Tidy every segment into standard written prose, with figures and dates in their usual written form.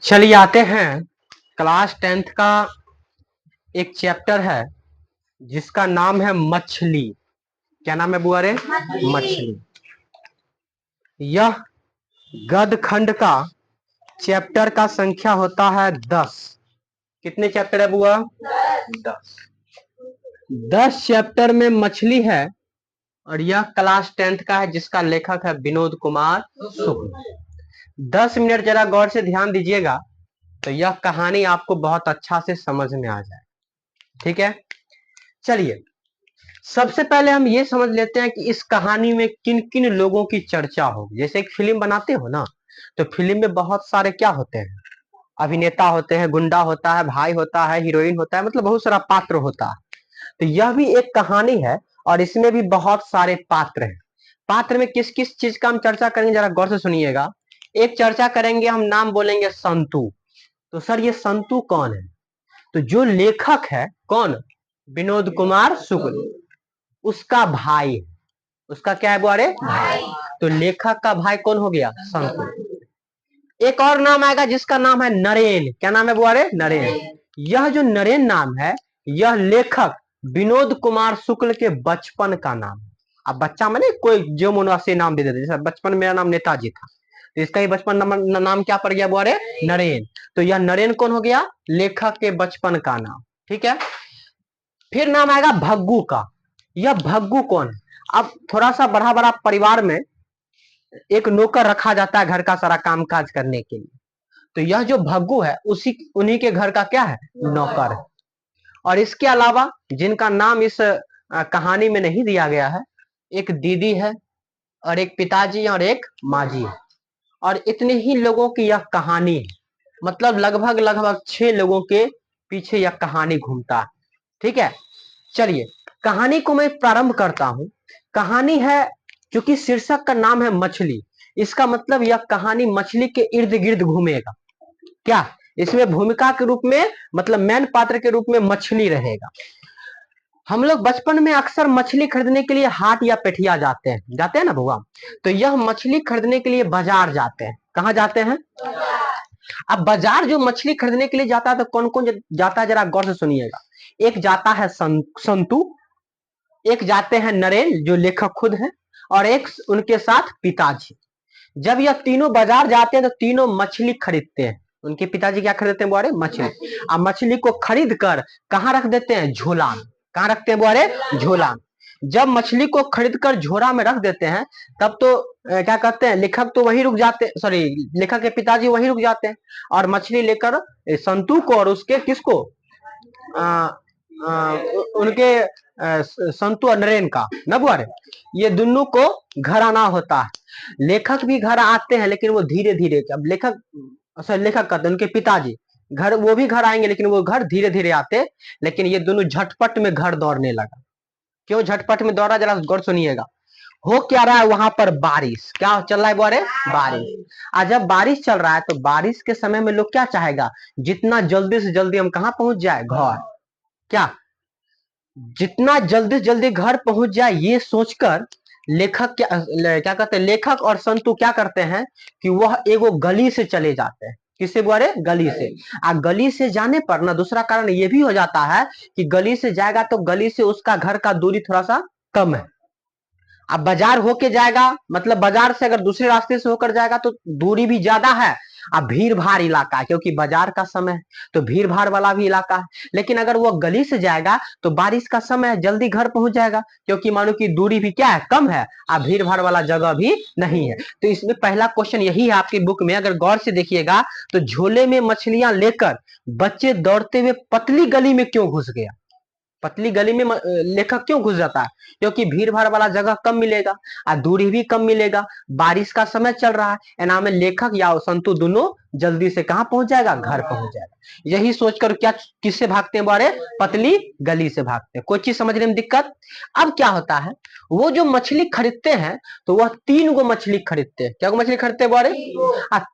चलिए आते हैं क्लास 10th का एक चैप्टर है जिसका नाम है मछली। क्या नाम है बुआ रे? मछली। यह गद खंड का चैप्टर का संख्या होता है 10। कितने चैप्टर है बुआ? 10। 10 चैप्टर में मछली है और यह क्लास 10th का है जिसका लेखक है विनोद कुमार शुक्ल। 10 मिनट जरा गौर से ध्यान दीजिएगा तो यह कहानी आपको बहुत अच्छा से समझ में आ जाए। ठीक है, चलिए सबसे पहले हम ये समझ लेते हैं कि इस कहानी में किन किन लोगों की चर्चा होगी। जैसे एक फिल्म बनाते हो ना, तो फिल्म में बहुत सारे क्या होते हैं? अभिनेता होते हैं, गुंडा होता है, भाई होता है, हीरोइन होता है, मतलब बहुत सारा पात्र होता है। तो यह भी एक कहानी है और इसमें भी बहुत सारे पात्र हैं। पात्र में किस किस चीज का हम चर्चा करेंगे जरा गौर से सुनिएगा। एक चर्चा करेंगे, हम नाम बोलेंगे संतू। तो सर ये संतू कौन है? तो जो लेखक है कौन? विनोद कुमार शुक्ल, उसका भाई। उसका क्या है बुआरे? भाई। तो लेखक का भाई कौन हो गया? संतू। एक और नाम आएगा जिसका नाम है नरेन। क्या नाम है बुआरे? नरेन। यह जो नरेन नाम है, यह लेखक विनोद कुमार शुक्ल के बचपन का नाम है। अब बच्चा मैंने कोई जो मुनासे नाम दे देते, जैसे बचपन में मेरा नाम नेताजी था, तो इसका ही बचपन नाम क्या पड़ गया बुआरे? नरेन। तो यह नरेन कौन हो गया? लेखक के बचपन का नाम। ठीक है, फिर नाम आएगा भग्गू का। यह भग्गू कौन है? अब थोड़ा सा बड़ा बड़ा परिवार में एक नौकर रखा जाता है घर का सारा काम काज करने के लिए। तो यह जो भग्गू है उसी उन्हीं के घर का क्या है? नौकर है। और इसके अलावा जिनका नाम इस कहानी में नहीं दिया गया है, एक दीदी है और एक पिताजी और एक माँ जी है। और इतने ही लोगों की यह कहानी है, मतलब लगभग लगभग 6 लोगों के पीछे यह कहानी घूमता है। ठीक है, चलिए कहानी को मैं प्रारंभ करता हूं। कहानी है, क्योंकि शीर्षक का नाम है मछली, इसका मतलब यह कहानी मछली के इर्द गिर्द घूमेगा। क्या इसमें भूमिका के रूप में, मतलब मेन पात्र के रूप में मछली रहेगा। हम लोग बचपन में अक्सर मछली खरीदने के लिए हाट या पेठिया जाते हैं ना भुआ। तो यह मछली खरीदने के लिए बाजार जाते हैं। कहाँ जाते हैं? अब बाजार जो मछली खरीदने के लिए जाता है तो कौन कौन जाता है जरा गौर से सुनिएगा। एक जाता है संतू, एक जाते हैं नरेन जो लेखक खुद है, और एक उनके साथ पिताजी। जब यह तीनों बाजार जाते हैं तो तीनों मछली खरीदते हैं। उनके पिताजी क्या खरीदते हैं बुआरे? मछली। अब मछली को खरीद कर कहाँ रख देते हैं? झोला में। कहाँ रखते हैं बुआरे? झोला में। जब मछली को खरीद कर झोरा में रख देते हैं तब तो क्या कहते हैं, लेखक तो वहीं रुक जाते, सॉरी लेखक के पिताजी वहीं रुक जाते हैं और मछली लेकर संतू को और उसके किसको, उनके संतू और नरेन का न बुआरे, ये दोनों को घर आना होता है। लेखक भी घर आते हैं लेकिन वो धीरे धीरे। अब लेखक, लेखक कहते हैं उनके पिताजी घर, वो भी घर आएंगे लेकिन वो घर धीरे धीरे आते। लेकिन ये दोनों झटपट में घर दौड़ने लगा। क्यों झटपट में दौड़ा जरा गौर सुनिएगा। हो क्या रहा है वहां पर? बारिश। क्या चल रहा है बुआरे? बारिश। आज जब बारिश चल रहा है तो बारिश के समय में लोग क्या चाहेगा? जितना जल्दी से जल्दी हम कहाँ पहुंच जाए? घर। क्या जितना जल्दी से जल्दी घर पहुंच जाए ये सोचकर लेखक क्या कहते हैं, लेखक और संतू क्या करते हैं कि वह एगो गली से चले जाते हैं। किससे बुआरे? गली से। गली से जाने पर ना दूसरा कारण ये भी हो जाता है कि गली से जाएगा तो गली से उसका घर का दूरी थोड़ा सा कम है। अब बाजार होके जाएगा, मतलब बाजार से अगर दूसरे रास्ते से होकर जाएगा तो दूरी भी ज्यादा है। अब भीड़ भाड़ इलाका है क्योंकि बाजार का समय है, तो भीड़ भाड़ वाला भी इलाका है। लेकिन अगर वो गली से जाएगा तो बारिश का समय है, जल्दी घर पहुंच जाएगा क्योंकि मानो कि दूरी भी क्या है? कम है। अब भीड़ भाड़ वाला जगह भी नहीं है। तो इसमें पहला क्वेश्चन यही है आपकी बुक में, अगर गौर से देखिएगा तो झोले में मछलियां लेकर बच्चे दौड़ते हुए पतली गली में क्यों घुस गया? पतली गली में लेखक क्यों घुस जाता है? क्योंकि भीड़ भाड़ वाला जगह कम मिलेगा और दूरी भी कम मिलेगा, बारिश का समय चल रहा है, एना में लेखक या संतु दोनों जल्दी से कहां पहुंच जाएगा? घर पहुंच जाएगा। यही सोचकर क्या किससे भागते हैं बारे? पतली गली से भागते हैं। कोई चीज समझने में दिक्कत? अब क्या होता है, वो जो मछली खरीदते हैं तो वह 3 गो मछली खरीदते हैं। क्या मछली खरीदते हैं बारे?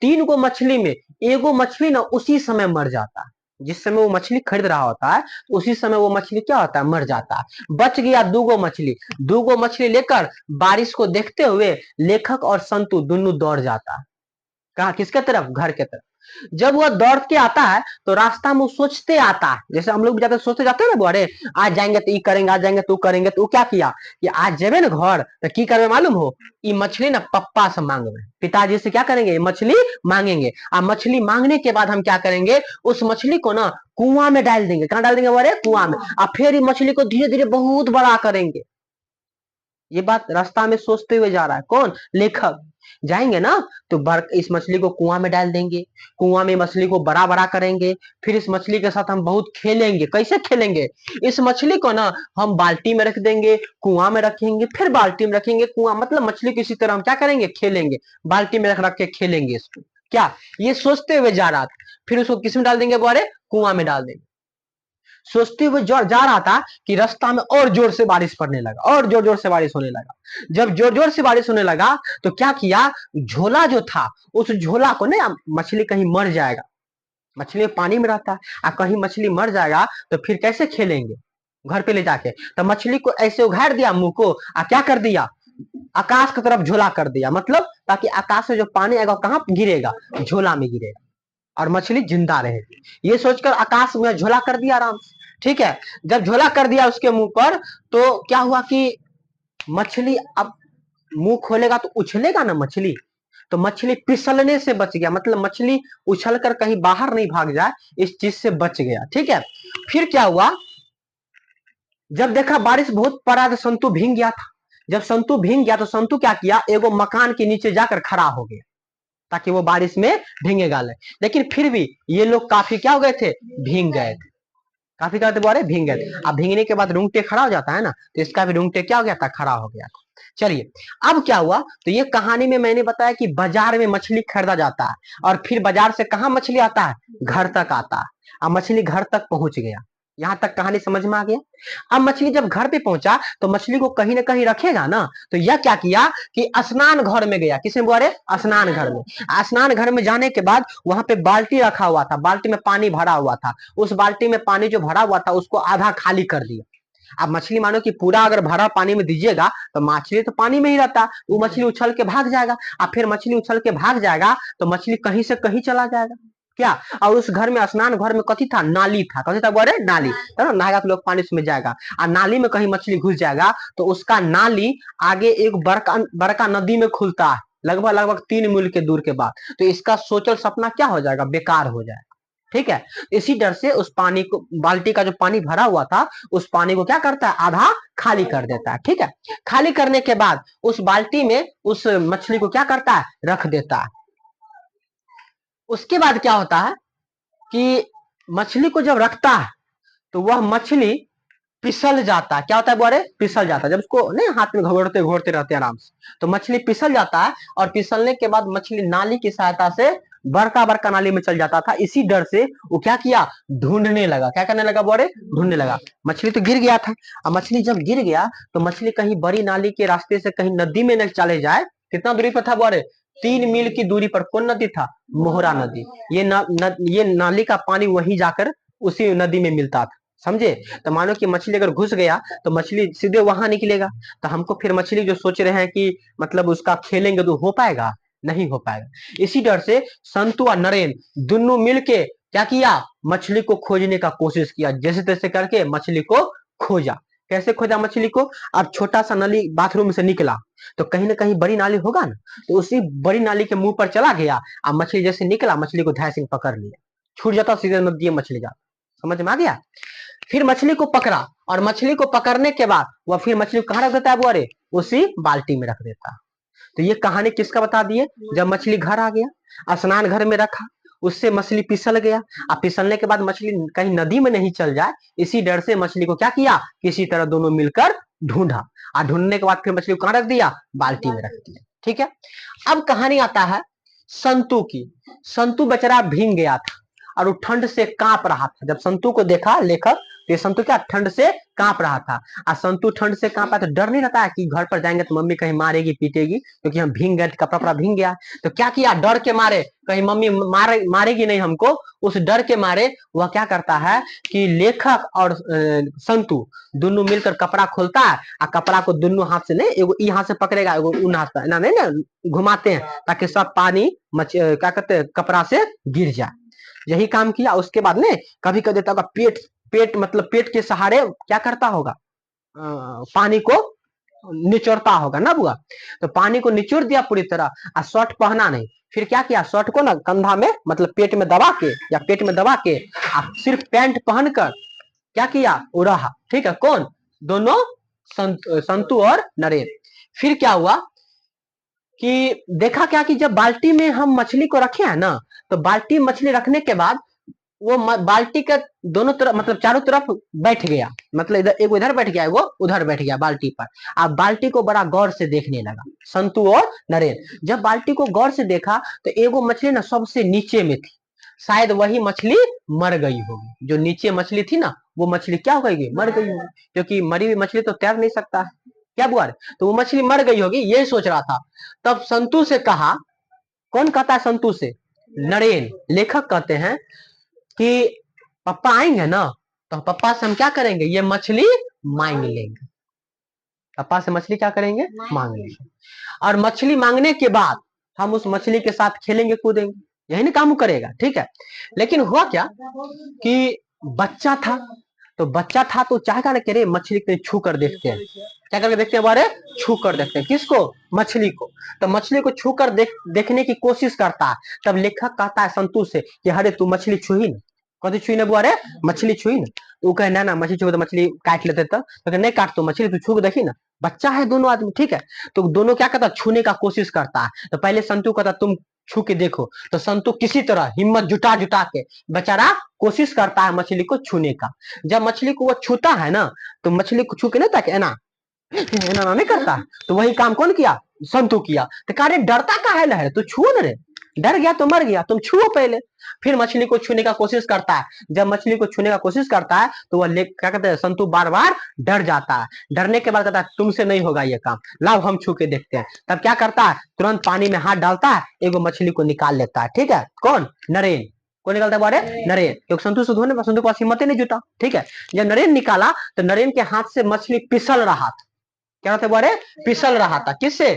3 गो मछली में एगो मछली ना उसी समय मर जाता है। जिस समय वो मछली खरीद रहा होता है उसी समय वो मछली क्या होता है, मर जाता है। बच गया दूगो मछली लेकर बारिश को देखते हुए लेखक और संतु दोनों दौड़ जाता है। कहा, किसके तरफ, घर के तरफ। जब वह दौड़ के आता है तो रास्ता में वो सोचते आता है, जैसे हम लोग भी जाते सोचते जाते हैं ना, बोरे आज जाएंगे तो ये करेंगे, आज जाएंगे तो करेंगे, तो क्या किया कि आज जेबे ना घर तो की करवे मालूम हो, ये मछली ना पप्पा से मांगवे, पिताजी से क्या करेंगे, ये मछली मांगेंगे। और मछली मांगने के बाद हम क्या करेंगे, उस मछली को ना कुआं में डाल देंगे। कहां डाल देंगे बोरे, कुआं में। और फिर ये मछली को धीरे धीरे बहुत बड़ा करेंगे। ये बात रास्ता में सोचते हुए जा रहा है कौन, लेखक। जाएंगे ना तो इस मछली को कुआं में डाल देंगे, कुआं में मछली को बड़ा बड़ा करेंगे, फिर इस मछली के साथ हम बहुत खेलेंगे। कैसे खेलेंगे, इस मछली को ना हम बाल्टी में रख देंगे, कुआं में रखेंगे, फिर बाल्टी में रखेंगे, कुआं, मतलब मछली किसी तरह हम क्या करेंगे, खेलेंगे, बाल्टी में रख रख के खेलेंगे इसको। क्या, ये सोचते हुए जा रहा था। फिर उसको किस में डाल देंगे बोरे, कुआं में डाल देंगे। सोचते हुए जा रहा था कि रास्ता में और जोर से बारिश पड़ने लगा, और जोर जोर से बारिश होने लगा। जब जोर जोर से बारिश होने लगा तो क्या किया, झोला जो था उस झोला को ना, मछली कहीं मर जाएगा, मछली पानी में रहता है, कहीं मछली मर जाएगा तो फिर कैसे खेलेंगे घर पे ले जाके। तो मछली को ऐसे उघाड़ दिया मुंह को, क्या कर दिया, आकाश की तरफ झोला कर दिया, मतलब ताकि आकाश से जो पानी आएगा कहां गिरेगा, झोला में गिरेगा और मछली जिंदा रहेगी। ये सोचकर आकाश में झोला कर दिया आराम से। ठीक है, जब झोला कर दिया उसके मुंह पर तो क्या हुआ कि मछली अब मुंह खोलेगा तो उछलेगा ना मछली, तो मछली फिसलने से बच गया, मतलब मछली उछल कर कहीं बाहर नहीं भाग जाए, इस चीज से बच गया। ठीक है, फिर क्या हुआ, जब देखा बारिश बहुत पड़ा तो संतु भीग गया था। जब संतु भीग गया तो संतु क्या किया, एगो मकान के नीचे जाकर खड़ा हो गया ताकि वो बारिश में भीगेगा नहीं। लेकिन फिर भी ये लोग काफी क्या हो गए थे, भीग गए थे, काफी क्या बोले, भीग गए थे। अब भीगने के बाद रूंगटे खड़ा हो जाता है ना, तो इसका भी रूंगटे क्या हो गया था, खड़ा हो गया था। चलिए, अब क्या हुआ, तो ये कहानी में मैंने बताया कि बाजार में मछली खरीदा जाता है, और फिर बाजार से कहा मछली आता है, घर तक आता है। अब मछली घर तक पहुंच गया, यहां तक कहानी समझ में आ गया। अब मछली जब घर पे पहुंचा तो मछली को कहीं ना कहीं रखेगा ना, तो यह क्या किया कि स्नान घर में गया। किसने बोले, स्नान घर में। स्नान घर में जाने के बाद वहां पे बाल्टी रखा हुआ था, बाल्टी में पानी भरा हुआ था। उस बाल्टी में पानी जो भरा हुआ था उसको आधा खाली कर दिया। अब मछली मानो कि पूरा अगर भरा पानी में दीजिएगा तो मछली तो पानी में ही रहता, वो मछली उछल के भाग जाएगा। अब फिर मछली उछल के भाग जाएगा तो मछली कहीं से कहीं चला जाएगा। क्या, और उस घर में, स्नान घर में कथी था, नाली था। कथी था बोले, नाली, है ना, नहाएगा तो लोग पानी उसमें जाएगा, और नाली में कहीं मछली घुस जाएगा तो उसका नाली आगे एक बड़का बड़का नदी में खुलता है, लगभग लगभग 3 मील के दूर के बाद। तो इसका सोचल सपना क्या हो जाएगा, बेकार हो जाएगा। ठीक है, इसी डर से उस पानी को, बाल्टी का जो पानी भरा हुआ था उस पानी को क्या करता है, आधा खाली कर देता है। ठीक है, खाली करने के बाद उस बाल्टी में उस मछली को क्या करता है, रख देता है। उसके बाद क्या होता है कि मछली को जब रखता है तो वह मछली फिसल जाता है। क्या होता है बोरे, फिसल जाता है। जब उसको नहीं हाथ में घोड़ते घोड़ते रहते आराम से, तो मछली फिसल जाता है, और फिसलने के बाद मछली नाली की सहायता से बड़का बड़का नाली में चल जाता था। इसी डर से वो क्या किया, ढूंढने लगा। क्या करने लगा बोरे, ढूंढने लगा। मछली तो गिर गया था, और मछली जब गिर गया तो मछली कहीं बड़ी नाली के रास्ते से कहीं नदी में न चले जाए। कितना दूरी पर था बोरे, 3 मील की दूरी पर। कौन नदी था, मोहरा नदी। ये नाली का पानी वहीं जाकर उसी नदी में मिलता था, समझे। तो मानो कि मछली अगर घुस गया तो मछली सीधे वहां निकलेगा, तो हमको फिर मछली जो सोच रहे हैं कि मतलब उसका खेलेंगे तो हो पाएगा, नहीं हो पाएगा। इसी डर से संतु और नरेन दोनों मिलके क्या किया, मछली को खोजने का कोशिश किया, जैसे तैसे करके मछली को खोजा। कैसे खोजा मछली को, अब छोटा सा नली बाथरूम से निकला तो कहीं ना कहीं बड़ी नाली होगा ना, तो उसी बड़ी नाली के मुंह पर चला गया। अब मछली जैसे निकला, मछली को धाय सिंह पकड़ लिया, छूट जाता सीधे नदी में मछली जाता। समझ में आ गया। फिर मछली को पकड़ा, और मछली को पकड़ने के बाद वह फिर मछली को कहां रख देता है बोरे, उसी बाल्टी में रख देता। तो ये कहानी किसका बता दिए, जब मछली घर आ गया, स्नान घर में रखा, उससे मछली फिसल गया। अब फिसलने के बाद मछली कहीं नदी में नहीं चल जाए, इसी डर से मछली को क्या किया, किसी तरह दोनों मिलकर ढूंढा, और ढूंढने के बाद फिर मछली को कहां रख दिया, बाल्टी में रख दिया। ठीक है, अब कहानी आता है संतु की। संतु बेचारा भीग गया था और वो ठंड से कांप रहा था। जब संतु को देखा लेखक तो ये संतु क्या ठंड से कांप रहा था। और संतु ठंड से कांपा तो डर नहीं रहता है कि घर पर जाएंगे तो मम्मी कहीं मारेगी पीटेगी, क्योंकि हम भीग गए, कपड़ा भीग गया। तो क्या किया, डर के मारे कहीं मम्मी मारेगी नहीं हमको, उस डर के मारे वह क्या करता है कि लेखक और संतु दोनों मिलकर कपड़ा खोलता है, और कपड़ा को दोनों हाथ से नहीं, एगो यहाँ से पकड़ेगा एगो उन हाथ से, ना नहीं ना घुमाते हैं ताकि सब पानी क्या कहते हैं कपड़ा से गिर जाए। यही काम किया। उसके बाद में कभी कभी देता होगा पेट पेट मतलब पेट के सहारे क्या करता होगा, पानी को निचोड़ता होगा ना बुआ। तो पानी को निचोड़ दिया पूरी तरह, और शर्ट पहना नहीं। फिर क्या किया, शर्ट को ना कंधा में मतलब पेट में दबा के या पेट में दबा के सिर्फ पैंट पहनकर क्या किया, उड़ा। ठीक है, कौन, दोनों संतु और नरेन। फिर क्या हुआ कि देखा क्या कि जब बाल्टी में हम मछली को रखे हैं ना, तो बाल्टी मछली रखने के बाद वो बाल्टी के दोनों तरफ मतलब चारों तरफ बैठ गया, मतलब इधर एक इधर बैठ गया, वो उधर बैठ गया बाल्टी पर। अब बाल्टी को बड़ा गौर से देखने लगा संतु और नरेन। जब बाल्टी को गौर से देखा तो एगो मछली ना सबसे नीचे में थी, शायद वही मछली मर गई होगी। जो नीचे मछली थी ना वो मछली क्या हो गई, मर गई होगी, क्योंकि मरी हुई मछली तो तैर नहीं सकता है, क्या बुआ, तो वो मछली मर गई होगी, ये सोच रहा था। तब संतु से कहा, कौन कहता है संतु से, नरेन, लेखक कहते हैं कि पापा आएंगे ना तो पापा से हम क्या करेंगे, ये मछली मांग लेंगे। पापा से मछली क्या करेंगे, मांग लेंगे, और मछली मांगने के बाद हम उस मछली के साथ खेलेंगे कूदेंगे, यही ना काम करेगा। ठीक है, लेकिन हुआ क्या कि बच्चा था, तो बच्चा था तो चाहेगा ना कि रे मछली को छू कर देखते हैं, क्या करके देखते हैं बारे, छू कर देखते हैं, किसको, मछली को। तो मछली को छू कर देखने की कोशिश करता है। तब लेखक कहता है संतु से कि अरे तू मछली छुई ना, कथी छुई ना बुआ रे, मछली छुई ना। तो वो कहे ना मछली छू तो मछली काट लेते, तो नहीं काट, तो मछली तू छू के देखी ना, बच्चा है दोनों आदमी। ठीक है, तो दोनों क्या करता, छूने का कोशिश करता है। तो पहले संतु कहता तुम छू के देखो, तो संतु किसी तरह हिम्मत जुटा जुटा के बेचारा कोशिश करता है मछली को छूने का। जब मछली को वो छूता है ना, तो मछली को छू के नहीं ताकि ना नहीं करता, तो वही काम कौन किया, संतु किया। तो कहा डरता काहे है, तू छुओ ना रे, डर गया तो मर गया, तुम छुओ पहले। फिर मछली को छूने का कोशिश करता है। जब मछली को छूने का कोशिश करता है तो वह क्या कहते हैं, संतु बार बार डर जाता है। डरने के बाद कहता है तुमसे नहीं होगा ये काम, लाओ हम छू के देखते हैं। तब क्या करता है, तुरंत पानी में हाथ डालता है, एगो मछली को निकाल लेता है। ठीक है, कौन, नरेन, कौन निकालता है बारे, नरेन, क्योंकि संतु से धोने संतु के पास हिम्मत नहीं जुटा। ठीक है, जब नरेन निकाला तो नरेन के हाथ से मछली फिसल रहा था, क्या होता है बारे, फिसल रहा था, किससे,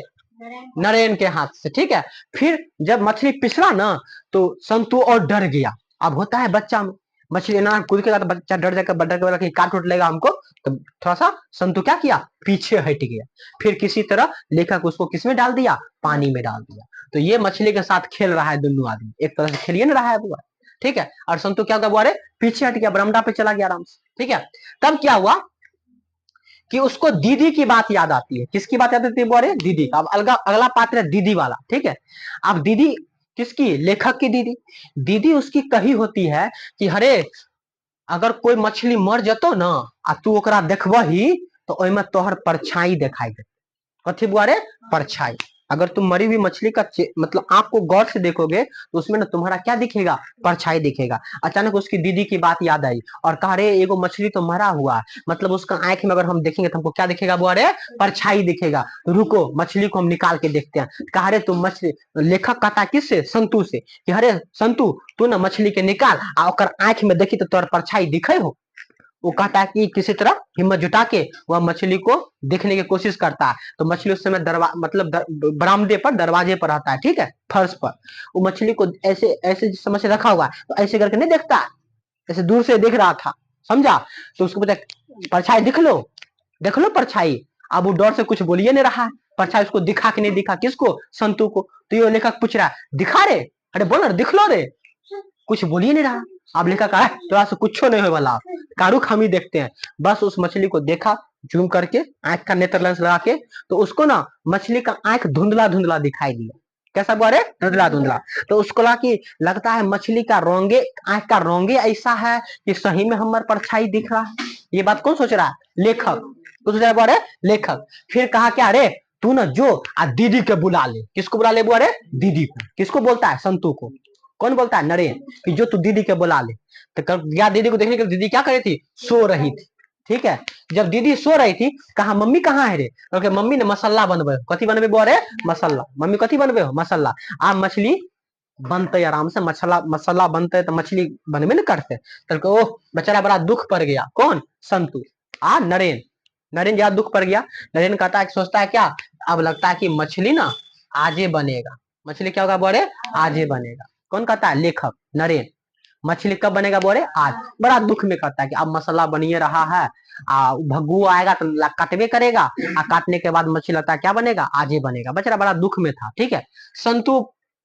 नरेन के हाथ से। ठीक है, फिर जब मछली पिसरा ना तो संतु और डर गया। अब होता है बच्चा में, मछली ना कूद के तो बच्चा डर जाकर डर के कहीं काट उठ लेगा हमको, तो थोड़ा सा संतु क्या किया, पीछे हट गया। फिर किसी तरह लेखक उसको किसमें डाल दिया, पानी में डाल दिया। तो ये मछली के साथ खेल रहा है दोनों आदमी, एक तरह से खेलिए ना रहा है बुआ। ठीक है, और संतु क्या होगा बुआ, पीछे हट गया, बरामदा पे चला गया आराम से। ठीक है, तब क्या हुआ कि उसको दीदी की बात याद आती है। किसकी बात याद आती है बोरे, दीदी। अब अगला पात्र है दीदी वाला। ठीक है, अब दीदी किसकी, लेखक की दीदी। दीदी उसकी कही होती है कि अरे अगर कोई मछली मर जतो ना आ तू ओकरा देखबही तो ओइमे तोहर परछाई दिखाई दे। कथी बुआ रे, परछाई। अगर तुम मरी हुई मछली का मतलब आंख को गौर से देखोगे तो उसमें ना तुम्हारा क्या दिखेगा, परछाई दिखेगा। अचानक उसकी दीदी की बात याद आई और कहा रे एगो मछली तो मरा हुआ है, मतलब उसका आंख में अगर हम देखेंगे तो हमको क्या दिखेगा बुआ रे, परछाई दिखेगा। रुको मछली को हम निकाल के देखते हैं। कहा रे तुम मछली, लेखक कहता है किससे, संतु से, कि अरे संतु तू ना मछली के निकाल आ ओकर आंख में देखी तो तोर परछाई दिखे हो। वो कहता है कि किसी तरह हिम्मत जुटा के वह मछली को देखने की कोशिश करता है। तो मछली उस समय मतलब बरामदे पर, दरवाजे पर रहता है। ठीक है, फर्श पर वो मछली को ऐसे ऐसे समझ से रखा हुआ है, तो ऐसे करके नहीं देखता है, ऐसे दूर से देख रहा था, समझा। तो उसको पता परछाई दिख लो, देख लो परछाई। अब वो डर से कुछ बोलिए नहीं रहा है, परछाई उसको दिखा कि नहीं दिखा, किसको, संतु को। तो ये लेखक पूछ रहा है दिखा रे, अरे बोलो दिख लो रे, कुछ बोलिए नहीं रहा। अब लेखक कहा तो से कुछ नहीं हो वाला, कारुख हम ही देखते हैं। बस उस मछली को देखा जूम करके, आंख का नेत्र लेंस लगा के, तो उसको ना मछली का आंख धुंधला धुंधला दिखाई दिया। कैसा बोले, धुंधला धुंधला। तो उसको लगा कि लगता है मछली का रोंगे, आंख का रोंगे ऐसा है कि सही में हमारे परछाई दिख रहा है। ये बात कौन सोच रहा है, लेखक। तो सोच रहा है लेखक। फिर कहा क्या, अरे तू ना जो आ दीदी के बुला ले। किसको बुला ले बुआ रे, दीदी को। किसको बोलता है, संतु को। कौन बोलता है? नरेन, कि जो तू दीदी के बुला ले। तो गया दीदी को देखने के लिए। दीदी क्या कर रही थी? सो रही थी। ठीक है, जब दीदी सो रही थी, कहा मम्मी कहाँ है रे? क्योंकि मम्मी ने मसाला बनबे, कथी बनबे बुआ रे? मसाला। मम्मी कथी बनबे हो? मसाला। आ मछली बनते आराम से, मसाला मसाला बनते तो मछली बनबे न करते। तो ओह बेचारा बड़ा दुख पड़ गया। कौन? संतु। नरेन। नरेन ज्यादा दुख पड़ गया। नरेन कहता है, सोचता है क्या, अब लगता है कि मछली ना आजे बनेगा। मछली क्या होगा बोरे? आजे बनेगा। कौन कहता है? लेखक नरेन। मछली कब बनेगा बोरे? आज। बड़ा दुख में कहता है कि अब मसाला बनिए रहा है, भग्गू आएगा तो काटवे करेगा, काटने के बाद मछली लगता है क्या बनेगा? आजे बनेगा। बेचारा बड़ा दुख में था। ठीक है, संतु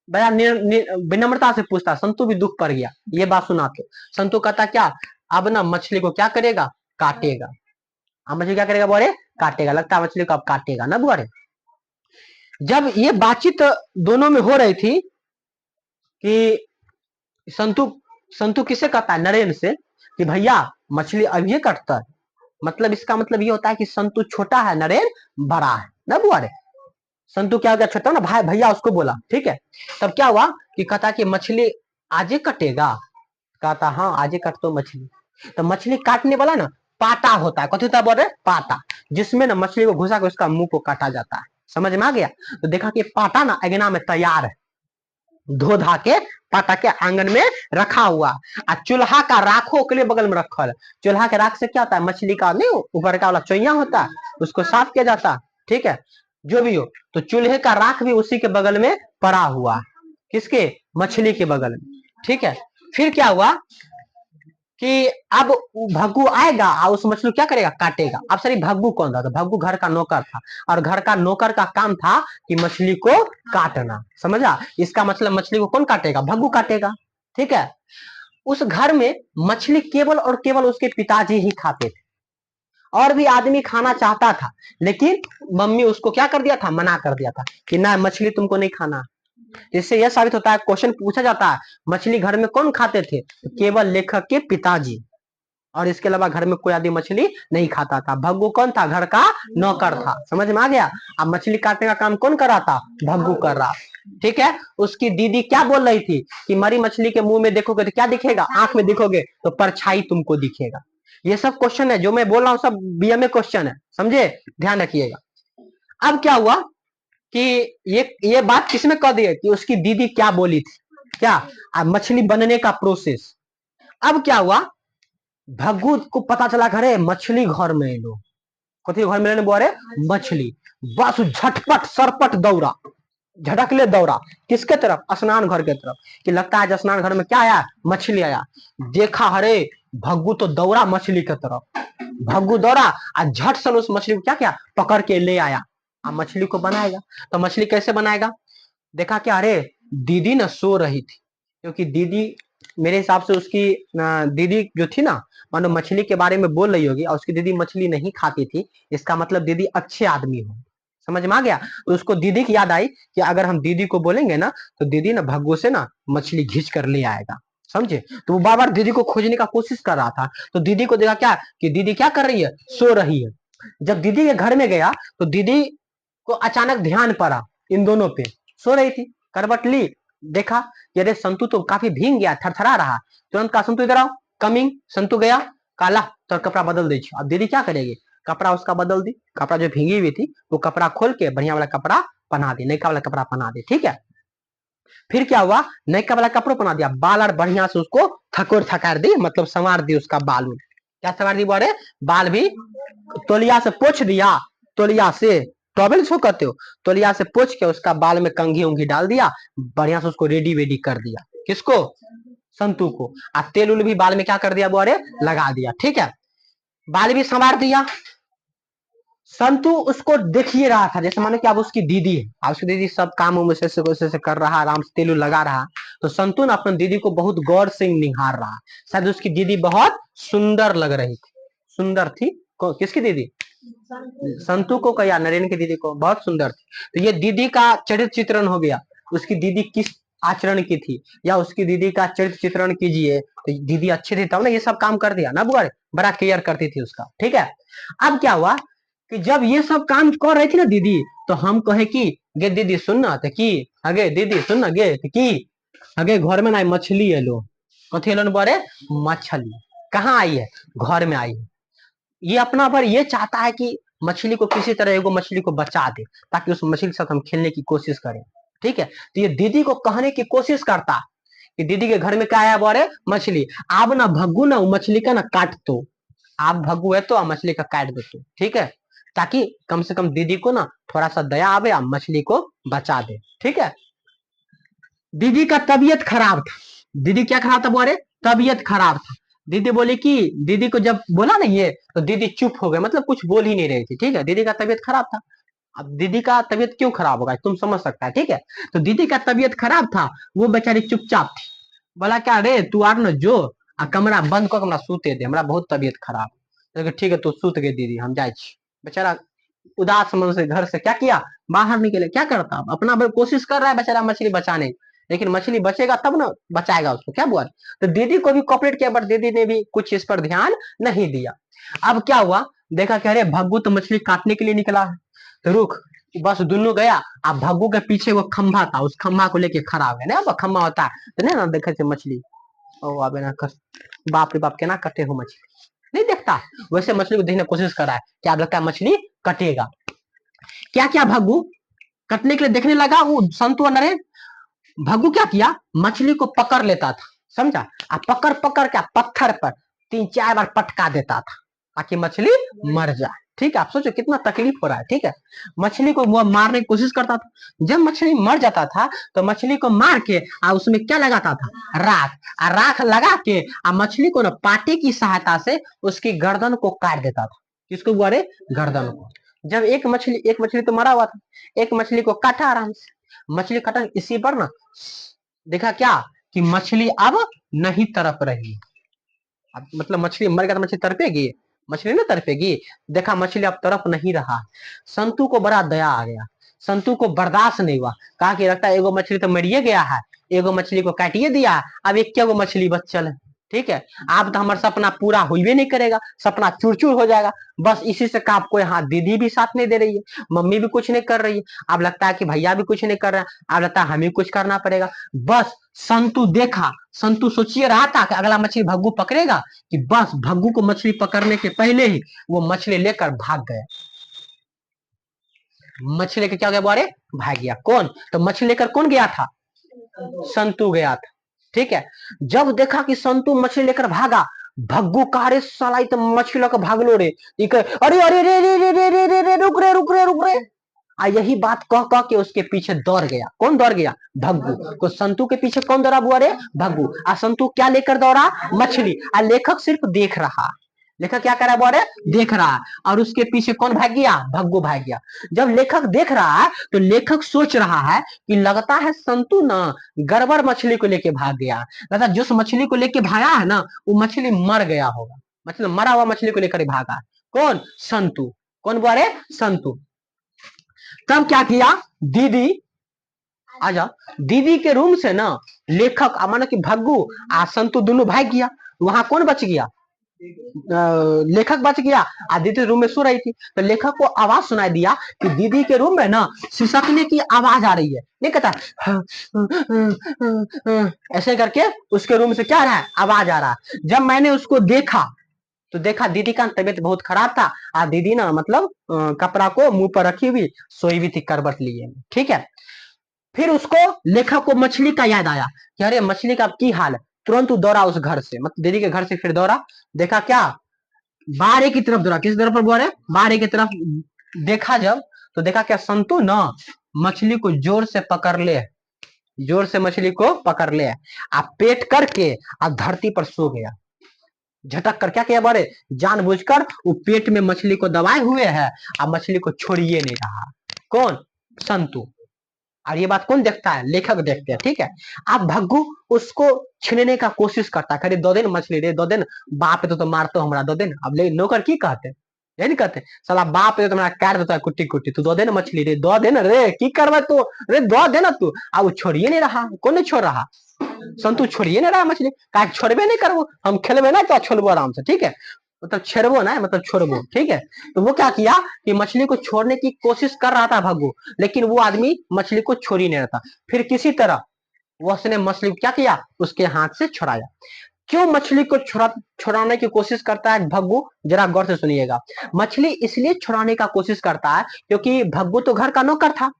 बड़ा विनम्रता से पूछता। संतु भी दुख पड़ गया ये बात सुना के। संतु कहता क्या, अब ना मछली को क्या करेगा? काटेगा। अब मछली क्या करेगा बोरे? काटेगा। लगता है मछली को अब काटेगा ना बुआरे। जब ये बातचीत दोनों में हो रही थी कि संतु संतु किसे कहता है? नरेन से, कि भैया मछली अभी कटता है। मतलब इसका मतलब ये होता है कि संतु छोटा है, नरेन बड़ा है ना बुआरे। संतु क्या हो गया? छोटा ना भाई, भैया उसको बोला। ठीक है, तब क्या हुआ कि कहता कि मछली आजे कटेगा। कहता हाँ आजे कट तो मछली। तो मछली काटने वाला ना पाटा होता है। कथी होता है बोल रहे? पाटा, जिसमें ना मछली को घुसा के उसका मुंह को काटा जाता है। समझ में आ गया? तो देखा कि पाटा ना अगना में तैयार है, धो धा के पाटा के आंगन में रखा हुआ। चूल्हा का राखो के लिए बगल में रखा है। चूल्हा के राख से क्या होता है? मछली का नहीं ऊपर का वाला चोइया होता है, उसको साफ किया जाता है। ठीक है, जो भी हो, तो चूल्हे का राख भी उसी के बगल में पड़ा हुआ है। किसके? मछली के बगल में। ठीक है, फिर क्या हुआ कि अब भग्गू आएगा और उस मछली क्या करेगा? काटेगा। अब सर भग्गू कौन था? तो भग्गू घर का नौकर था, और घर का नौकर का काम था कि मछली को काटना। समझा? इसका मतलब मछली को कौन काटेगा? भग्गू काटेगा। ठीक है, उस घर में मछली केवल और केवल उसके पिताजी ही खाते थे। और भी आदमी खाना चाहता था, लेकिन मम्मी उसको क्या कर दिया था? मना कर दिया था कि ना मछली तुमको नहीं खाना। इससे यह साबित होता है, क्वेश्चन पूछा जाता है, मछली घर में कौन खाते थे? तो केवल लेखक के पिताजी, और इसके अलावा घर में कोई आदमी मछली नहीं खाता था। भग्गू कौन था? घर का नौकर था। समझ में आ गया? अब मछली काटने का काम कौन कर रहा था? भग्गू कर रहा। ठीक है, उसकी दीदी क्या बोल रही थी कि मरी मछली के मुंह में देखोगे तो क्या दिखेगा? आंख में देखोगे तो परछाई तुमको दिखेगा। ये सब क्वेश्चन है जो मैं बोल रहा हूँ, सब बीएमए क्वेश्चन है। समझे? ध्यान रखिएगा। अब क्या हुआ कि ये बात किसमें कह दी कि उसकी दीदी क्या बोली थी? क्या? मछली बनने का प्रोसेस। अब क्या हुआ, भग्गू को पता चला घरे मछली घर में लो। कथी घर में बोले? मछली। बस झटपट सरपट दौड़ा, झटकले दौड़ा किसके तरफ? स्नान घर के तरफ। कि लगता है स्नान घर में क्या आया? मछली आया। देखा हरे भग्गू तो दौड़ा मछली के तरफ। भग्गू दौड़ा और झट से उस मछली को क्या किया? पकड़ के ले आया। अब मछली को बनाएगा। तो मछली कैसे बनाएगा? देखा क्या, अरे दीदी ना सो रही थी। क्योंकि दीदी, मेरे हिसाब से उसकी दीदी जो थी ना, मानो मछली के बारे में बोल रही होगी, और उसकी दीदी मछली नहीं खाती थी। इसका मतलब दीदी अच्छे आदमी हो। समझ में आ गया? तो उसको दीदी की याद आई कि अगर हम दीदी को बोलेंगे ना, तो दीदी ना भग्गू से ना मछली घींच कर ले आएगा। समझे? तो वो बार बार दीदी को खोजने का कोशिश कर रहा था। तो दीदी को देखा क्या कि दीदी क्या कर रही है? सो रही है। जब दीदी के घर में गया तो दीदी को अचानक ध्यान पड़ा इन दोनों पे। सो रही थी, करवट ली, देखा कि अरे संतु तो काफी भींग गया, थरथरा रहा। तुरंत कहा संतु इधर आओ, कमिंग। संतु गया, काला तो कपड़ा बदल दे। अब दीदी क्या करेगी? कपड़ा उसका बदल दी। कपड़ा जो भींगी हुई थी वो कपड़ा खोल के बढ़िया वाला कपड़ा पहना दी, नयका वाला कपड़ा पहना दी। ठीक है, फिर क्या हुआ? नयका वाला कपड़ा पहना दिया, बाल और बढ़िया से उसको थकोर थकार दी, मतलब संवार दी उसका बाल। क्या संवार दी बोले? बाल भी तोलिया से पोछ दिया। तोलिया से, टॉवेल इसको कहते हो, तोलिया से पोछ के उसका बाल में कंघी उंघी डाल दिया, बढ़िया से उसको रेडी वेडी कर दिया। किसको? संतु को। तेल उल भी बाल में क्या कर दिया बोरे? लगा दिया। ठीक है, बाल भी संवार दिया। संतु उसको देखिए रहा था, जैसे मानो कि अब उसकी दीदी है, अब उसकी दीदी सब काम से कर रहा, आराम से तेल लगा रहा। तो संतु ने अपनी दीदी को बहुत गौर से निहार रहा। शायद उसकी दीदी बहुत सुंदर लग रही थी। सुंदर थी। किसकी दीदी? संतु को कहा, नरेन की दीदी को बहुत सुंदर थी। तो ये दीदी का चरित्र चित्रण हो गया। उसकी दीदी किस आचरण की थी, या उसकी दीदी का चरित्र चित्रण कीजिए। तो दीदी अच्छी थी तब ना ये सब काम कर दिया ना बुआ, बड़ा केयर करती थी उसका। ठीक है, अब क्या हुआ कि जब ये सब काम कर रही थी ना दीदी, तो हम कहे कि गे दीदी सुनना, तो की अगे दीदी सुनना गे की आगे घर में ना मछली है लो, कथी लो बोरे मछली कहाँ आई है, घर में आई है। ये अपना पर ये चाहता है कि मछली को किसी तरह एगो मछली को बचा दे, ताकि उस मछली के साथ हम खेलने की कोशिश करें। ठीक है, तो ये दीदी को कहने की कोशिश करता कि दीदी के घर में क्या आया बोरे मछली, अब ना भग्गू ना मछली का ना काट दो, आप भग्गू है तो मछली का काट दो तो, ठीक है, ताकि कम से कम दीदी को ना थोड़ा सा दया आवे, मछली को बचा दे। ठीक है, दीदी का तबीयत खराब था। दीदी क्या खराब था बोले, तबीयत खराब था। दीदी बोली कि दीदी को जब बोला ना ये, तो दीदी चुप हो गए, मतलब कुछ बोल ही नहीं रही थी। ठीक है, दीदी का तबीयत खराब था। अब दीदी का तबीयत क्यों खराब होगा तुम समझ सकता है। ठीक है, तो दीदी का तबीयत खराब था, वो बेचारी चुपचाप थी। बोला क्या रे तू आर न जो कमरा बंद कर हमरा सूते दे, हमरा बहुत तबीयत खराब। तो ठीक है तू सूत गए दीदी, हम जाए। बेचारा उदास मन से घर से क्या किया, बाहर निकले। क्या करता, अपना कोशिश कर रहा है बेचारा मछली बचाने, लेकिन मछली बचेगा तब ना बचाएगा उसको, क्या बुआ। तो दीदी को भी कॉपरेट किया, बट दीदी ने भी कुछ इस पर ध्यान नहीं दिया। अब क्या हुआ, देखा कह रहे भग्गू तो मछली काटने के लिए निकला है, तो रुक, बस दोनों गया। अब भग्गू के पीछे वो खंभा था, उस खंभा को लेके खड़ा हो गया ना, खंभा होता है तो नहीं ना देखे थे मछली, ओ अबे ना बाप रे बाप के ना कटे हो मछली, नहीं देखता। वैसे मछली को देखने की कोशिश कर रहा है, क्या लगता है मछली कटेगा। क्या क्या भग्गू कटने के लिए देखने लगा, वो संतु और नरेन। भग्गू क्या किया, मछली को पकड़ लेता था, समझा, पकड़ पकड़ के पत्थर पर 3-4 बार पटका देता था, ताकि मछली मर जाए। ठीक है, आप सोचो कितना तकलीफ हो रहा है। ठीक है, मछली को वो मारने की कोशिश करता था। जब मछली मर जाता था तो मछली को मार के उसमें क्या लगाता था, राख। राख लगा के मछली को ना पाटे की सहायता से उसकी गर्दन को काट देता था। किसको बोले, गर्दन को। जब एक मछली तो मरा हुआ था, एक मछली को काटा आराम से। मछली काटा, इसी पर ना देखा क्या कि मछली अब नहीं तड़प रही। अब मतलब मछली मर गया तो मछली तड़पेगी, मछली ना तड़पेगी। देखा मछली अब तड़प नहीं रहा। संतु को बड़ा दया आ गया, संतु को बर्दाश्त नहीं हुआ, कहा कि लगता है एगो मछली तो मरिए गया है, एगो मछली को काटिए दिया, अब एक क्या वो मछली बचल है। ठीक है, अब तो हमारा सपना पूरा हुए नहीं करेगा, सपना चूर चूर हो जाएगा। बस इसी से का आपको यहाँ दीदी भी साथ नहीं दे रही है, मम्मी भी कुछ नहीं कर रही है, अब लगता है कि भैया भी कुछ नहीं कर रहे हैं, अब लगता है हमें कुछ करना पड़ेगा। बस संतु देखा, संतु सोचिए रहा था कि अगला मछली भग्गू पकड़ेगा, कि बस भग्गू को मछली पकड़ने के पहले ही वो मछली लेकर भाग गया। मछली लेकर क्या गया बारे, भाग गया। कौन, तो मछली लेकर कौन गया था, संतु गया था। ठीक है, जब देखा कि संतु मछली लेकर भागा, भग्गू कहा रे साला तो मछली लेकर भाग लो रे, अरे अरे रे रे रे रे रे रे रे रुक रे रुक रे रुक रे। यही बात कह कह के उसके पीछे दौड़ गया। कौन दौड़ गया, भग्गू। तो संतु के पीछे कौन दौड़ा हुआ रे, भग्गू। संतु क्या लेकर दौड़ा, मछली। लेखक सिर्फ देख रहा, लेखक क्या कर रहा है बोले, देख रहा है, और उसके पीछे कौन भाग गया, भग्गू भाग गया। जब लेखक देख रहा है तो लेखक सोच रहा है कि लगता है संतु ना गड़बड़ मछली को लेके भाग गया, लगता है जिस मछली को लेके भागा है ना वो मछली मर गया होगा, मतलब मरा हुआ मछली को लेकर भागा। कौन, संतु। कौन बोले, संतु। तब क्या किया, दीदी आजा, दीदी के रूम से ना लेखक मानो कि भग्गू संतु दोनों भाग गया। वहां कौन बच गया, लेखक बच गया। दीदी रूम में सो रही थी, तो लेखक को आवाज सुनाई दिया कि दीदी के रूम में ना सिसकने की आवाज आ रही है। नहीं कहता ऐसे करके उसके रूम से क्या आ रहा है, आवाज आ रहा है। जब मैंने उसको देखा तो देखा दीदी का तबीयत बहुत खराब था, दीदी ना मतलब कपड़ा को मुंह पर रखी हुई सोई हुई थी करबट लिए। ठीक है, फिर उसको लेखक को मछली का याद आया कि अरे मछली का अब की हाल है। तुरंत दौड़ा उस घर से, मतलब दीदी के घर से फिर दौड़ा, देखा क्या, बाहर की तरफ दौड़ा। किस तरफ पर बोल रहे, बाहर की तरफ। देखा जब तो देखा क्या, संतु ना मछली को जोर से पकड़ ले, जोर से मछली को पकड़ ले, पेट करके धरती पर सो गया। झटक कर क्या किया बोले, जानबूझकर वो पेट में मछली को दबाए हुए है, मछली को छोड़िए नहीं रहा। कौन, संतु। और ये बात कौन देखता है, लेखक देखते हैं। ठीक है, अब भग्गू उसको छीनने का कोशिश करता है, दो दिन मछली रे, दो दिन बाप तो मारतो हमरा, दो दिन। अब ले नौकर की कहते, ये नहीं कहते साला बाप तो तुम्हारा काट देता है कुट्टी कुट्टी, तू दो दिन मछली रे, दो दिन रे की करवा तू रे, दो देना तू। अब वो छोड़िए नहीं रहा, कौन नहीं छोड़ रहा, संतु छोड़िए नहीं रहा मछली, का छोड़बे नहीं करबो, हम खेलबे ना तो छोड़बो आराम से। ठीक है, मतलब छेड़बो ना, मतलब छोड़बो। ठीक है, तो वो क्या किया कि मछली को छोड़ने की कोशिश कर रहा था भग्गू, लेकिन वो आदमी मछली को छोड़ ही नहीं रहा था। फिर किसी तरह वो उसने मछली को क्या किया, उसके हाथ से छुड़ाया। क्यों मछली को छुड़ाने की कोशिश करता है भग्गू, जरा गौर से सुनिएगा। मछली इसलिए छुड़ाने का कोशिश करता है क्योंकि भग्गू तो घर का नौकर था।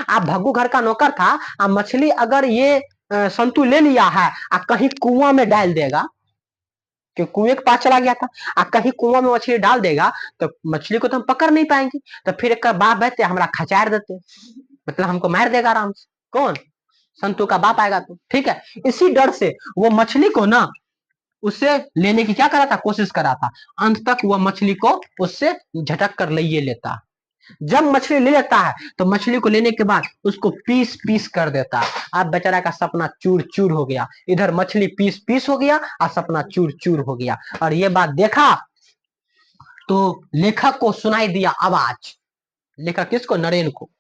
अब भग्गू घर का नौकर था, अब मछली अगर ये संतु ले लिया है और कहीं कुआं में डाल देगा, कि कुएं के पास चला गया था, कहीं कुआं में मछली डाल देगा तो मछली को तो हम पकड़ नहीं पाएंगे, तो फिर एक बाप बहते हमारा खचार देते, मतलब हमको मार देगा आराम से। कौन? संतु का बाप आएगा तो, ठीक है। इसी डर से वो मछली को ना उससे लेने की क्या करा था, कोशिश करा था। अंत तक वह मछली को उससे झटक कर ले लेता। जब मछली ले लेता है तो मछली को लेने के बाद उसको पीस पीस कर देता है। अब बेचारा का सपना चूर चूर हो गया, इधर मछली पीस पीस हो गया और सपना चूर चूर हो गया। और ये बात देखा तो लेखक को सुनाई दिया आवाज। लेखक किसको? नरेन को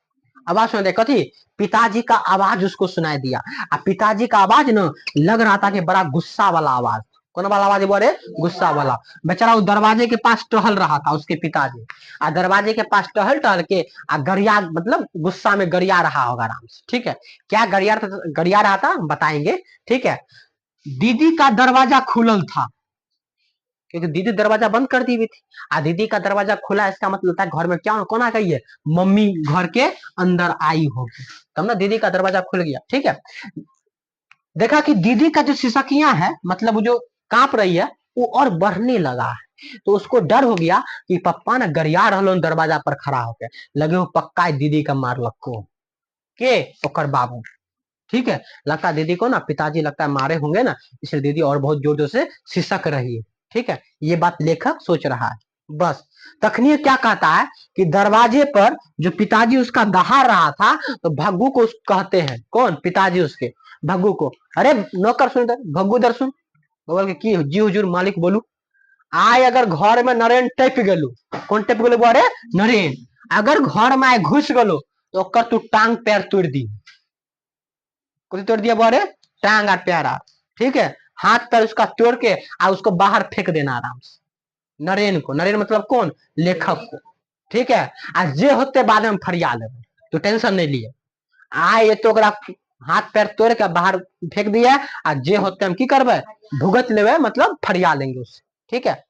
आवाज सुनाई दिया। कथी? पिताजी का आवाज उसको सुनाई दिया। और पिताजी का आवाज ना लग रहा था कि बड़ा गुस्सा वाला आवाज। कौन वाला आवाज बोले? गुस्सा वाला। बेचारा उस दरवाजे के पास टहल रहा था उसके पिताजी, और दरवाजे के पास टहल टहल के गरिया, मतलब गुस्सा में गरिया रहा होगा आराम से, ठीक है। क्या गरिया रहा था बताएंगे, ठीक है। दीदी का दरवाजा खुलल था, क्योंकि दीदी दरवाजा बंद कर दी हुई थी। दीदी का दरवाजा खुला, इसका मतलब होता है घर में क्या कौन आ गई है? मम्मी घर के अंदर आई होगी, तब ना दीदी का दरवाजा खुल गया, ठीक है। देखा कि दीदी का जो सिसकियां है, मतलब वो जो कांप रही है, वो और बढ़ने लगा है। तो उसको डर हो गया कि पप्पा ना गरिया रहलो दरवाजा पर खड़ा होके, लगे वो पक्का दीदी का मार लक्को के ओकर बाबू, ठीक है। लगता है दीदी को ना पिताजी लगता है मारे होंगे ना, इसलिए दीदी और बहुत जोर जोर से सिसक रही है, ठीक है। ये बात लेखक सोच रहा है। बस तखनी क्या कहता है कि दरवाजे पर जो पिताजी उसका दहाड़ रहा था, तो भग्गू को कहते हैं, कौन? पिताजी उसके भग्गू को, अरे नौकर सुन, भग्गू दर सुन, बोल के की जी हुजूर मालिक बोलू, आय अगर घर में नरेन टप गेलू, कौन टप गेलू? अरे नरेन अगर घर में आए घुस गेलो तो ओकर तू टांग पैर तोड़ दी। तोड़ दिया बोरे? टांग और प्यारा, ठीक है। हाथ पैर उसका तोड़ के उसको बाहर फेंक देना आराम से। नरेन को, नरेन मतलब कौन? लेखक को, ठीक है। जे होते बाद में फरिया लेबे, तो टेंशन नहीं लिए। ये तो हाथ पैर तोड़ के बाहर फेंक दिया, जे होते हम की करबे? भुगत लेबे, मतलब फरिया लेंगे उससे, ठीक है।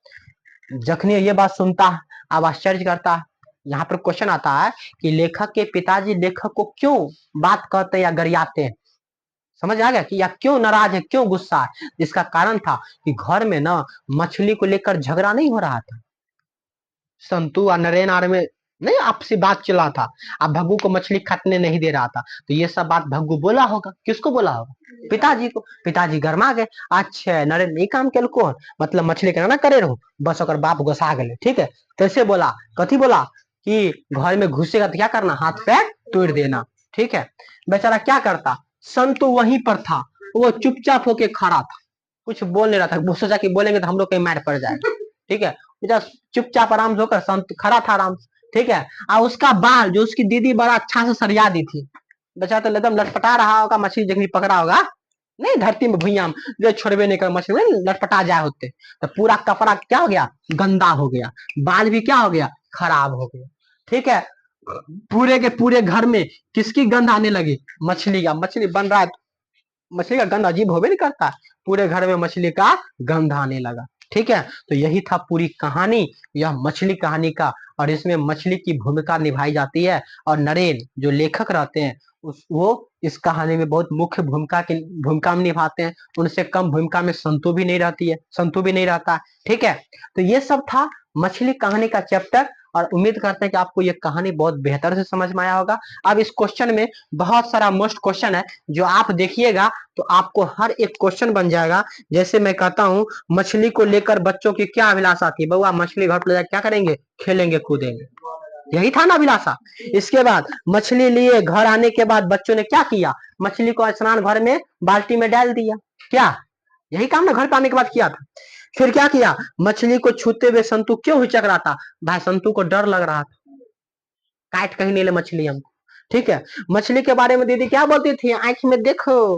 जखनी ये बात सुनता अब आश्चर्य करता। यहाँ पर क्वेश्चन आता है कि लेखक के पिताजी लेखक को क्यों बात कहते या गरियाते हैं? समझ आ गया कि या क्यों नाराज है, क्यों गुस्सा है? इसका कारण था कि घर में ना मछली को लेकर झगड़ा नहीं हो रहा था, संतु और नरेन आर में नहीं आपसी बात चला था। अब भग्गू को मछली काटने नहीं दे रहा था, तो ये सब बात भग्गू बोला होगा। किसको बोला होगा? पिताजी को। पिताजी गरमा गए, अच्छा नरेन नहीं काम केल को, मतलब मछली के ना करे रहूं, बस अगर बाप गुस्सा गए, ठीक है। तैसे बोला, कथी बोला कि घर में घुसेगा तो क्या करना? हाथ पैर तोड़ देना, ठीक है। बेचारा क्या करता? संतु वहीं पर था, वो चुपचाप होके खड़ा था, कुछ बोल नहीं रहा था। वो सोचा कि बोलेंगे तो हम लोग कहीं मार पड़ जाएगा, ठीक है। चुपचाप आराम से होकर संत खड़ा था आराम से, ठीक है। और उसका बाल जो उसकी दीदी बड़ा अच्छा से सरिया दी थी, बेचारा तो एकदम लटपटा रहा होगा, मछली जखनी पकड़ा होगा नहीं धरती में भुइया में जो छोड़बे नहीं कर, मछली में लटपटा जाए होते, तो पूरा कपड़ा क्या हो गया? गंदा हो गया, बाल भी क्या हो गया? खराब हो गया, ठीक है। पूरे के पूरे घर में किसकी गंध आने लगी? मछली का। मछली बन रहा है, मछली का गंध अजीब होबे नहीं करता, पूरे घर में मछली का गंध आने लगा, ठीक है। तो यही था पूरी कहानी, यह मछली कहानी का। और इसमें मछली की भूमिका निभाई जाती है, और नरेन जो लेखक रहते हैं वो इस कहानी में बहुत मुख्य भूमिका में निभाते हैं। उनसे कम भूमिका में संतु भी नहीं रहती है, संतु भी नहीं रहता, ठीक है। तो ये सब था मछली कहानी का चैप्टर, और उम्मीद करते हैं कि आपको ये कहानी बहुत बेहतर से समझ में आया होगा। अब इस क्वेश्चन में बहुत सारा मोस्ट क्वेश्चन है, जो आप देखिएगा तो आपको हर एक क्वेश्चन बन जाएगा। जैसे मैं कहता हूँ, मछली को लेकर बच्चों की क्या अभिलाषा थी? बउआ मछली घर पर ले जाकर क्या करेंगे? खेलेंगे कूदेंगे, यही था ना अभिलाषा। इसके बाद मछली लिए घर आने के बाद बच्चों ने क्या किया? मछली को स्नान घर में बाल्टी में डाल दिया, क्या यही काम ना घर पे आने के बाद किया था? फिर क्या किया? मछली को छूते हुए संतु क्यों हिचक रहा था? भाई संतु को डर लग रहा था, काट कहीं नहीं ले मछली हमको, ठीक है। मछली के बारे में दीदी क्या बोलती थी? आंख में देखो,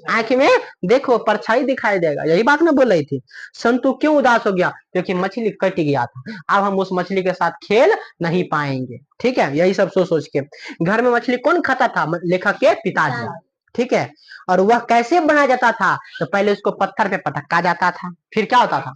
आंख में देखो, परछाई दिखाई देगा, यही बात मैं बोल रही थी। संतु क्यों उदास हो गया? क्योंकि मछली कट गया था, अब हम उस मछली के साथ खेल नहीं पाएंगे, ठीक है। यही सब सोच सोच के घर में मछली कौन खाता था? लेखक के पिताजी, ठीक है। और वह कैसे बनाया जाता था, तो पहले उसको पत्थर पे पटका जाता था, फिर क्या होता था,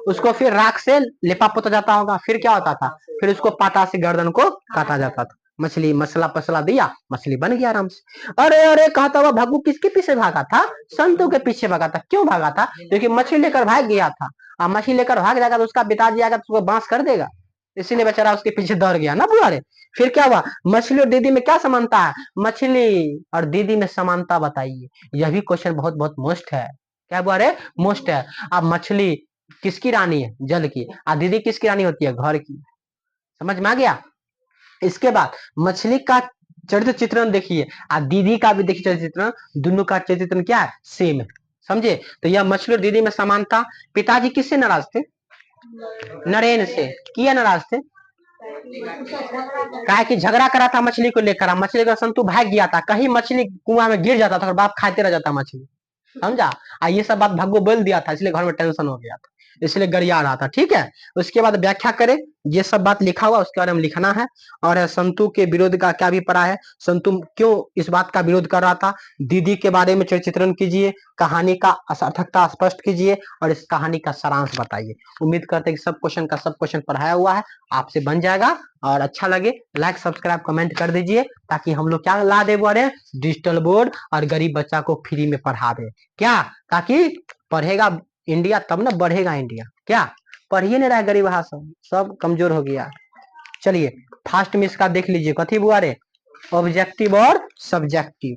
उसको फिर राख से लेपा पोता जाता होगा, फिर क्या होता था, फिर उसको पाटा से गर्दन को काटा जाता था। मछली मसला पसला दिया, मछली बन गया आराम से। अरे अरे कहता हुआ भग्गू किसके पीछे भागा था, संतों के पीछे भागा था। क्यों भागा था, क्योंकि मछली लेकर भाग गया था। अब मछली लेकर भाग जाएगा तो उसका पिताजी आएगा तो उसको बांस कर देगा, इसीलिए बेचारा उसके पीछे दौड़ गया ना बुआ रे। फिर क्या हुआ, मछली और दीदी में क्या समानता है, मछली और दीदी में समानता बताइए। यह भी क्वेश्चन बहुत बहुत मोस्ट है, क्या बुआ रे, मोस्ट है। अब मछली किसकी रानी है, जल की, और दीदी किसकी रानी होती है, घर की। समझ में आ गया। इसके बाद मछली का चरित्र चित्रण देखिए, और दीदी का भी देखिए चरित्र चित्रण, दोनों का चरित्र चित्रण क्या है, सेम है। समझे, तो यह मछली और दीदी में समानता। पिताजी किससे नाराज थे, नरेन से। किया नाराज थे, काहे कि झगड़ा करा था मछली को लेकर, मछली का संतु भाग गया था, कहीं मछली कुआं में गिर जाता था और बाप खाते रह जाता मछली। समझा, ये सब बात भग्गू बोल दिया था, इसलिए घर में टेंशन हो गया था, इसलिए गरिया रहा था। ठीक है, उसके बाद व्याख्या करें, ये सब बात लिखा हुआ उसके बारे में लिखना है। और संतु के विरोध का क्या अभिप्राय है, संतु क्यों इस बात का विरोध कर रहा था, दीदी के बारे में चित्रण कीजिए, कहानी का सार्थकता स्पष्ट कीजिए, और इस कहानी का सारांश बताइए। उम्मीद करते हैं कि सब क्वेश्चन पढ़ाया हुआ है, आपसे बन जाएगा। और अच्छा लगे लाइक सब्सक्राइब कमेंट कर दीजिए, ताकि हम लोग क्या ला दे बोले, डिजिटल बोर्ड, और गरीब बच्चा को फ्री में पढ़ा दे। क्या, ताकि पढ़ेगा इंडिया तब ना बढ़ेगा इंडिया। क्या, पढ़िए नहीं रहा गरीब, सब कमजोर हो गया। चलिए फास्ट में इसका देख लीजिए, कथी बुआ रे, ऑब्जेक्टिव और सब्जेक्टिव।